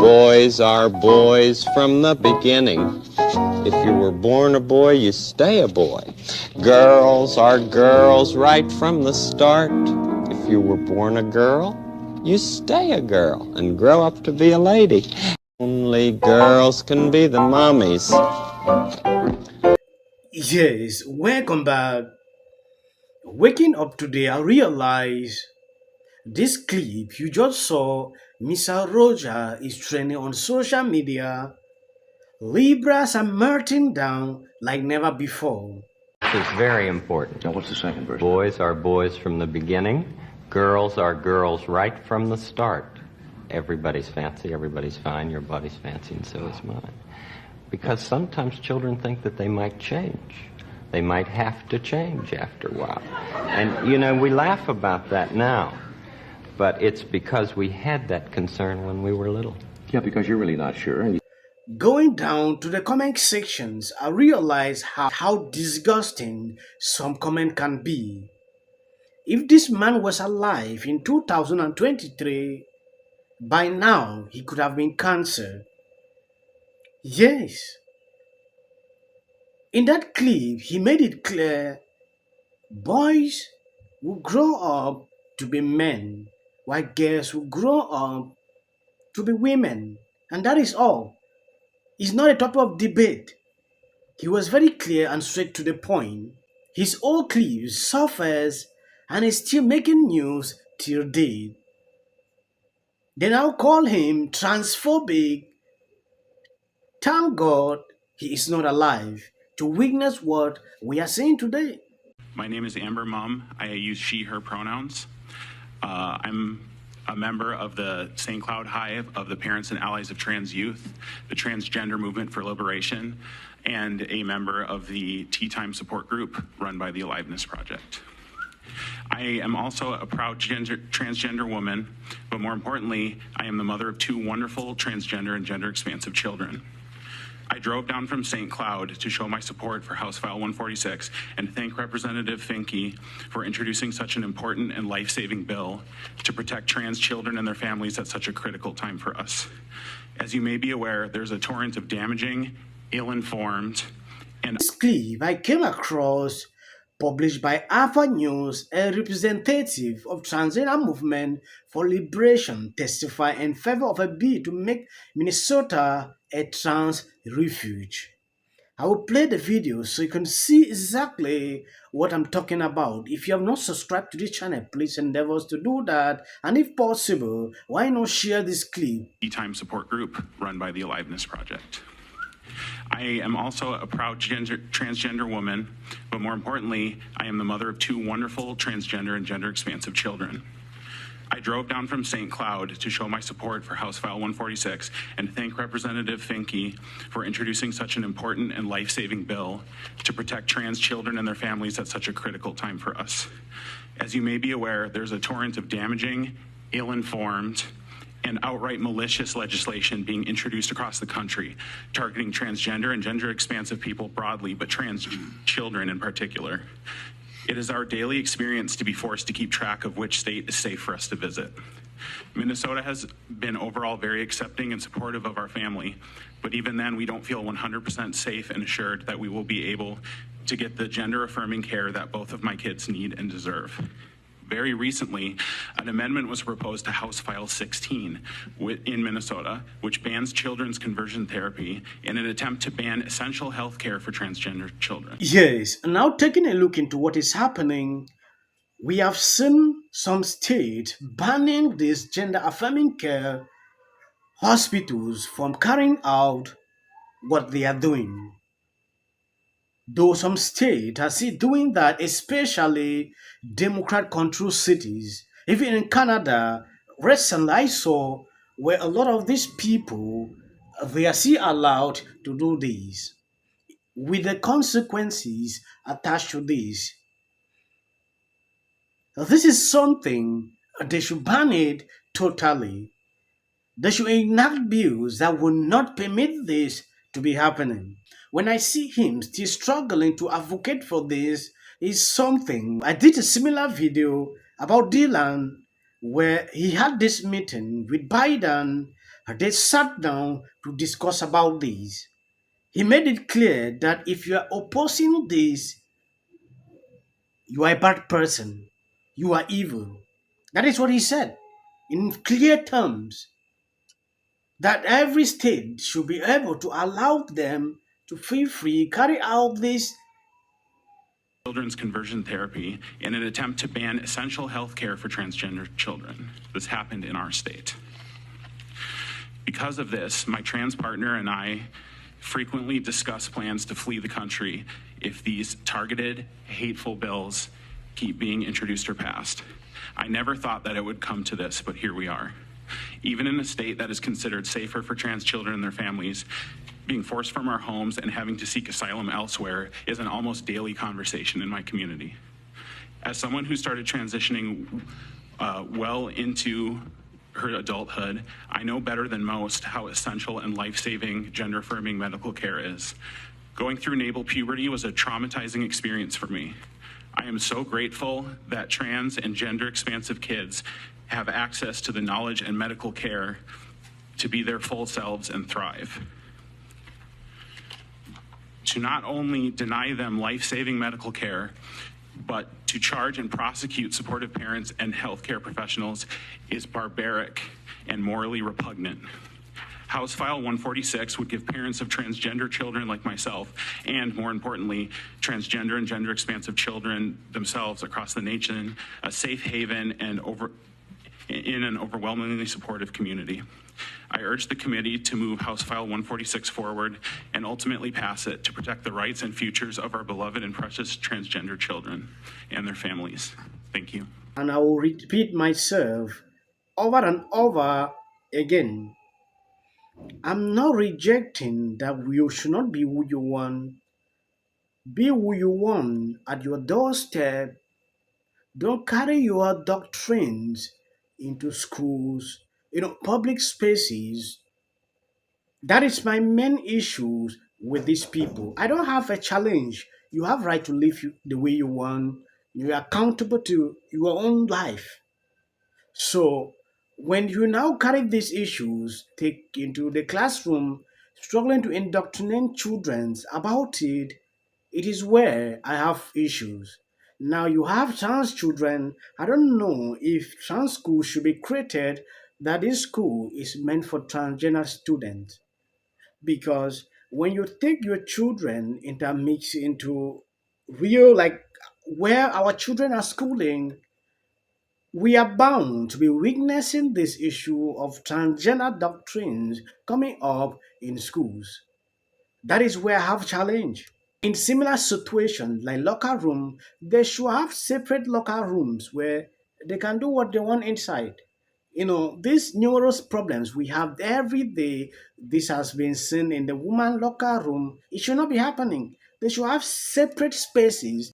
Boys are boys from the beginning. If you were born a boy, you stay a boy. Girls are girls right from the start. If you were born a girl, you stay a girl and grow up to be a lady. Only girls can be the mommies. Yes, welcome back. Waking up today, I realized this clip you just saw, Mr.Roger is trending on social media. Libras are melting down like never before. This is very important. Now, what's the second verse? Boys are boys from the beginning. Girls are girls right from the start. Everybody's fancy, everybody's fine, your body's fancy, and so is mine. Because sometimes children think that they might change. They might have to change after a while. And, you know, we laugh about that now. But it's because we had that concern when we were little. Yeah, because you're really not sure. And Going down to the comment sections, I realized how disgusting some comment can be. If this man was alive in 2023, by now he could have been cancer. Yes. In that clip, he made it clear boys will grow up to be men, while girls will grow up to be women. And that is all. It's not a topic of debate. He was very clear and straight to the point. His old clips surfaced and is still making news till date. They now call him transphobic. Thank God he is not alive to witness what we are seeing today. My name is Amber Mum. I use she, her pronouns. I'm a member of the St. Cloud Hive of the Parents and Allies of Trans Youth, the Transgender Movement for Liberation, and a member of the Tea Time Support Group run by the Aliveness Project. I am also a proud transgender woman, but more importantly, I am the mother of two wonderful transgender and gender expansive children. I drove down from St. Cloud to show my support for House File 146 and thank Representative Finke for introducing such an important and life-saving bill to protect trans children and their families at such a critical time for us. As you may be aware, there's a torrent of damaging, ill-informed, and This clip I came across published by Alpha News, a representative of Transgender Movement for Liberation, testify in favor of a bill to make Minnesota a trans refuge. I will play the video so you can see exactly what I'm talking about. If you have not subscribed to this channel, please endeavor to do that. And if possible, why not share this clip? Tea Time Support Group run by the Aliveness Project. I am also a proud transgender woman, but more importantly, I am the mother of two wonderful transgender and gender expansive children. I drove down from St. Cloud to show my support for House File 146 and thank Representative Finke for introducing such an important and life-saving bill to protect trans children and their families at such a critical time for us. As you may be aware, there's a torrent of damaging, ill-informed, and outright malicious legislation being introduced across the country, targeting transgender and gender expansive people broadly, but trans children in particular. It is our daily experience to be forced to keep track of which state is safe for us to visit. Minnesota has been overall very accepting and supportive of our family, but even then we don't feel 100% safe and assured that we will be able to get the gender-affirming care that both of my kids need and deserve. Very recently, an amendment was proposed to House File 16 in Minnesota, which bans children's conversion therapy in an attempt to ban essential health care for transgender children. Yes, now taking a look into what is happening, we have seen some states banning these gender-affirming care hospitals from carrying out what they are doing. Though some states are still doing that, especially Democrat-controlled cities. Even in Canada, recently I saw where a lot of these people, they are still allowed to do this, with the consequences attached to this. This is something they should ban it totally. They should enact bills that will not permit this to be happening. When I see him still struggling to advocate for this, is something. I did a similar video about Dylan where he had this meeting with Biden They sat down to discuss about this. He made it clear that if you are opposing this, you are a bad person. You are evil. That is what he said in clear terms, that every state should be able to allow them to feel free, carry out this. Children's conversion therapy in an attempt to ban essential health care for transgender children. This happened in our state. Because of this, my trans partner and I frequently discuss plans to flee the country if these targeted, hateful bills keep being introduced or passed. I never thought that it would come to this, but here we are. Even in a state that is considered safer for trans children and their families, being forced from our homes and having to seek asylum elsewhere is an almost daily conversation in my community. As someone who started transitioning well into her adulthood, I know better than most how essential and life-saving gender-affirming medical care is. Going through natal puberty was a traumatizing experience for me. I am so grateful that trans and gender-expansive kids have access to the knowledge and medical care to be their full selves and thrive. To not only deny them life-saving medical care, but to charge and prosecute supportive parents and healthcare professionals is barbaric and morally repugnant. House File 146 would give parents of transgender children like myself, and more importantly, transgender and gender expansive children themselves across the nation, a safe haven and in an overwhelmingly supportive community. I urge the committee to move House File 146 forward and ultimately pass it to protect the rights and futures of our beloved and precious transgender children and their families. Thank you. And I will repeat myself over and over again. I'm not rejecting that you should not be who you want. Be who you want at your doorstep. Don't carry your doctrines into schools, public spaces. That is my main issues with these people. I don't have a challenge. You have right to live the way you want. You're accountable to your own life. So when you now carry these issues, take into the classroom, struggling to indoctrinate children about it, it is where I have issues. Now you have trans children. I don't know if trans school should be created, that this school is meant for transgender students. Because when you take your children intermix into real, like where our children are schooling, we are bound to be witnessing this issue of transgender doctrines coming up in schools. That is where I have challenge. In similar situations like locker room, they should have separate locker rooms where they can do what they want inside. These numerous problems we have every day, this has been seen in the woman locker room. It should not be happening. They should have separate spaces